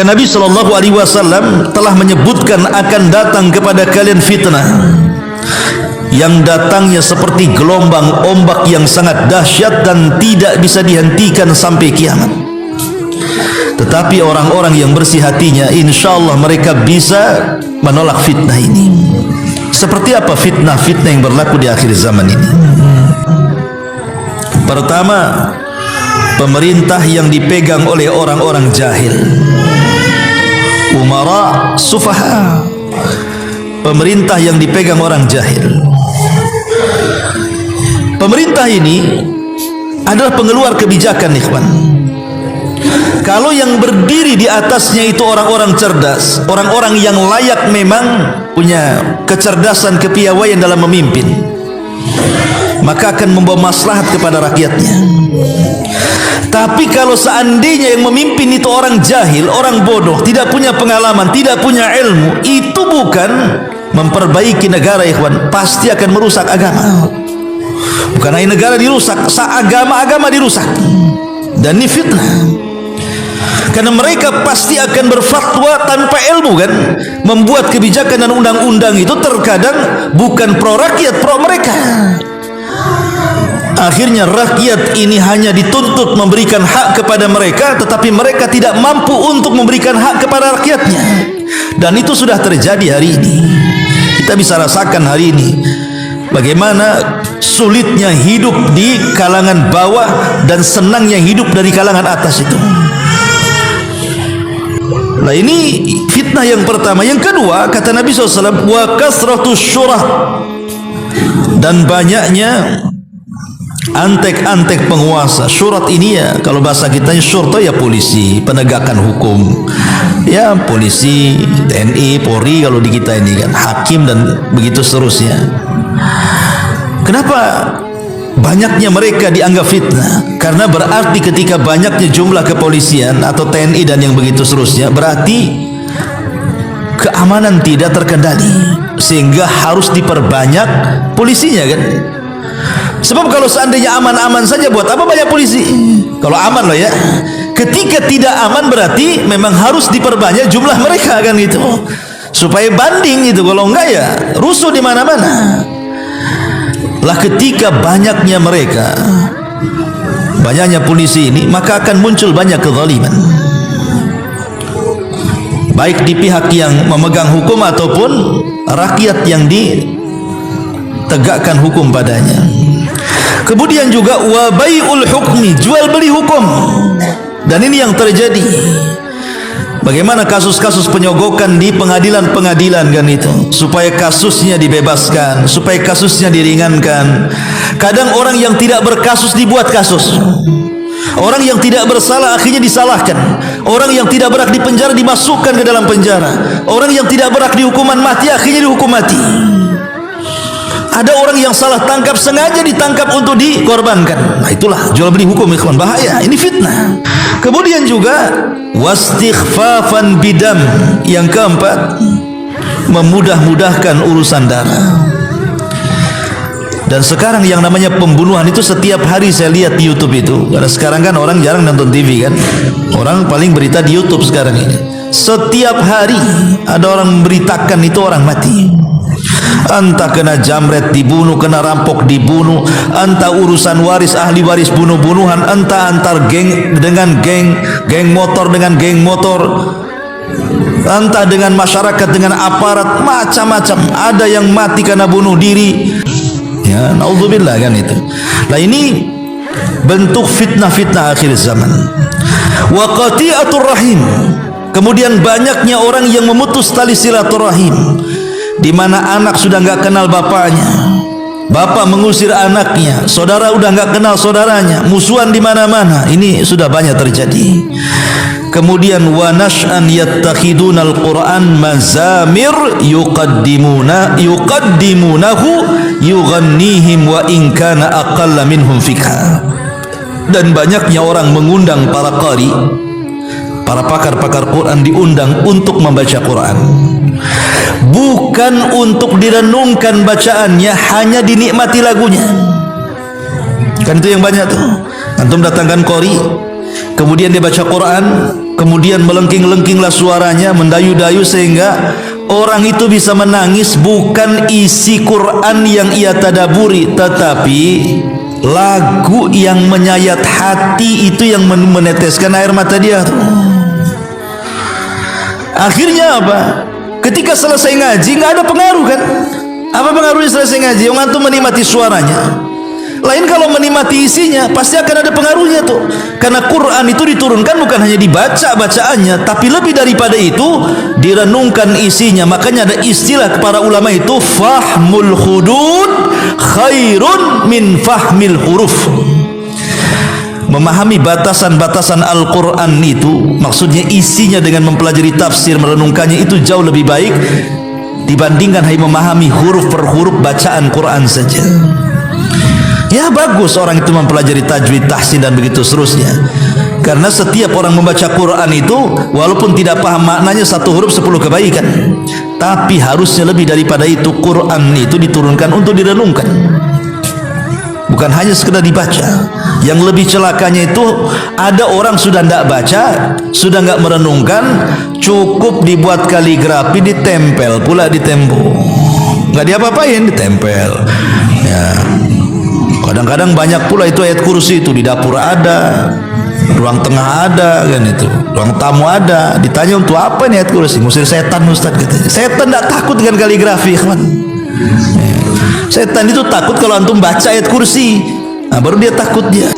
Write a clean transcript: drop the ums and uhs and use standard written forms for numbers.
Nabi SAW telah menyebutkan akan datang kepada kalian fitnah yang datangnya seperti gelombang ombak yang sangat dahsyat dan tidak bisa dihentikan sampai kiamat. Tetapi orang-orang yang bersih hatinya, insya Allah mereka bisa menolak fitnah ini. Seperti apa fitnah-fitnah yang berlaku di akhir zaman ini? Pertama, pemerintah yang dipegang oleh orang-orang jahil, umara sufaha, pemerintah yang dipegang orang jahil. Pemerintah ini adalah pengeluar kebijakan, ikhwan. Kalau yang berdiri di atasnya itu orang-orang cerdas, orang-orang yang layak memang punya kecerdasan, kepiawaian dalam memimpin, maka akan membawa maslahat kepada rakyatnya. Tapi kalau seandainya yang memimpin itu orang jahil, orang bodoh, tidak punya pengalaman, tidak punya ilmu, itu bukan memperbaiki negara, ikhwan, pasti akan merusak agama. Bukan hanya negara dirusak, agama-agama dirusak. Dan ini fitnah. Karena mereka pasti akan berfatwa tanpa ilmu, kan? Membuat kebijakan dan undang-undang itu terkadang bukan pro rakyat, pro mereka. Akhirnya rakyat ini hanya dituntut memberikan hak kepada mereka, tetapi mereka tidak mampu untuk memberikan hak kepada rakyatnya. Dan itu sudah terjadi hari ini. Kita bisa rasakan hari ini bagaimana sulitnya hidup di kalangan bawah dan senangnya hidup dari kalangan atas itu. Nah, ini fitnah yang pertama. Yang kedua, kata Nabi SAW, wa kasratus syurah, dan banyaknya antek-antek penguasa. Syurat ini ya, kalau bahasa kita syurta ya polisi, penegakan hukum, ya polisi, TNI, Polri kalau di kita ini kan, hakim dan begitu seterusnya. Kenapa banyaknya mereka dianggap fitnah? Karena berarti ketika banyaknya jumlah kepolisian atau TNI dan yang begitu seterusnya, berarti keamanan tidak terkendali, sehingga harus diperbanyak polisinya, kan? Sebab kalau seandainya aman-aman saja, buat apa banyak polisi? Kalau aman loh ya. Ketika tidak aman berarti memang harus diperbanyak jumlah mereka, kan gitu, supaya banding gitu. Kalau enggak ya rusuh di mana-mana. Lah ketika banyaknya mereka, banyaknya polisi ini, maka akan muncul banyak kezaliman, baik di pihak yang memegang hukum ataupun rakyat yang ditegakkan hukum padanya. Kemudian juga wabaiul hukmi, jual beli hukum. Dan ini yang terjadi. Bagaimana kasus-kasus penyogokan di pengadilan-pengadilan, kan itu, supaya kasusnya dibebaskan, supaya kasusnya diringankan. Kadang orang yang tidak berkasus dibuat kasus, orang yang tidak bersalah akhirnya disalahkan, orang yang tidak berhak di penjara dimasukkan ke dalam penjara, orang yang tidak berhak di hukuman mati akhirnya dihukum mati. Ada orang yang salah tangkap sengaja ditangkap untuk dikorbankan. Nah, itulah jual beli hukum, ikhwan, bahaya. Ini fitnah. Kemudian juga wastighfafan bidam, yang keempat, memudah-mudahkan urusan darah. Dan sekarang yang namanya pembunuhan itu setiap hari saya lihat di YouTube itu. Karena sekarang kan orang jarang nonton TV, kan? Orang paling berita di YouTube sekarang ini. Setiap hari ada orang memberitakan itu orang mati. Entah kena jamret dibunuh, kena rampok dibunuh, entah urusan waris, ahli waris bunuh-bunuhan, entah antar geng dengan geng motor dengan geng motor, entah dengan masyarakat dengan aparat, macam-macam. Ada yang mati karena bunuh diri, ya naudzubillah, kan itu. Nah, ini bentuk fitnah-fitnah akhir zaman. Wa qati'atur rahim, kemudian banyaknya orang yang memutus tali silaturahim, di mana anak sudah nggak kenal bapaknya, bapak mengusir anaknya, saudara udah nggak kenal saudaranya, musuhan di mana-mana. Ini sudah banyak terjadi. Kemudian wa nash'an yattakhidunal Qur'an mazamir yuqaddimunahu yughannihim wa in kana aqalla minhum fikha. Dan banyaknya orang mengundang para qari, para pakar-pakar Quran diundang untuk membaca Quran, bukan untuk direnungkan bacaannya, hanya dinikmati lagunya. Kan itu yang banyak tuh. Antum datangkan qari, kemudian dia baca Quran, kemudian melengking-lengkinglah suaranya, mendayu-dayu sehingga orang itu bisa menangis. Bukan isi Quran yang ia tadaburi, tetapi lagu yang menyayat hati itu yang meneteskan air mata dia. Akhirnya apa? Ketika selesai ngaji nggak ada pengaruh kan? Apa pengaruhnya selesai ngaji? Yang antum menikmati suaranya. Lain kalau menikmati isinya, pasti akan ada pengaruhnya tuh. Karena Quran itu diturunkan bukan hanya dibaca bacaannya, tapi lebih daripada itu direnungkan isinya. Makanya ada istilah para ulama itu, fahmul hudud khairun min fahmil huruf. Memahami batasan-batasan Al-Quran itu, maksudnya isinya dengan mempelajari tafsir, merenungkannya, itu jauh lebih baik dibandingkan hanya memahami huruf per huruf bacaan Quran saja. Ya bagus orang itu mempelajari tajwid, tahsin dan begitu seterusnya. Karena setiap orang membaca Quran itu walaupun tidak paham maknanya, satu huruf 10 kebaikan. Tapi harusnya lebih daripada itu, Quran itu diturunkan untuk direnungkan, bukan hanya sekedar dibaca. Yang lebih celakanya itu ada orang sudah tidak baca, sudah nggak merenungkan, cukup dibuat kaligrafi, ditempel pula di tembok, nggak diapa-apain, ditempel. Ya. Kadang-kadang banyak pula itu ayat kursi itu di dapur ada, ruang tengah ada, kan itu, ruang tamu ada. Ditanya untuk apa nih ayat kursi? Ngusir setan Ustaz katanya. Setan tidak takut dengan kaligrafi, kawan. Setan itu takut kalau antum baca ayat kursi. Nah, baru dia takut dia.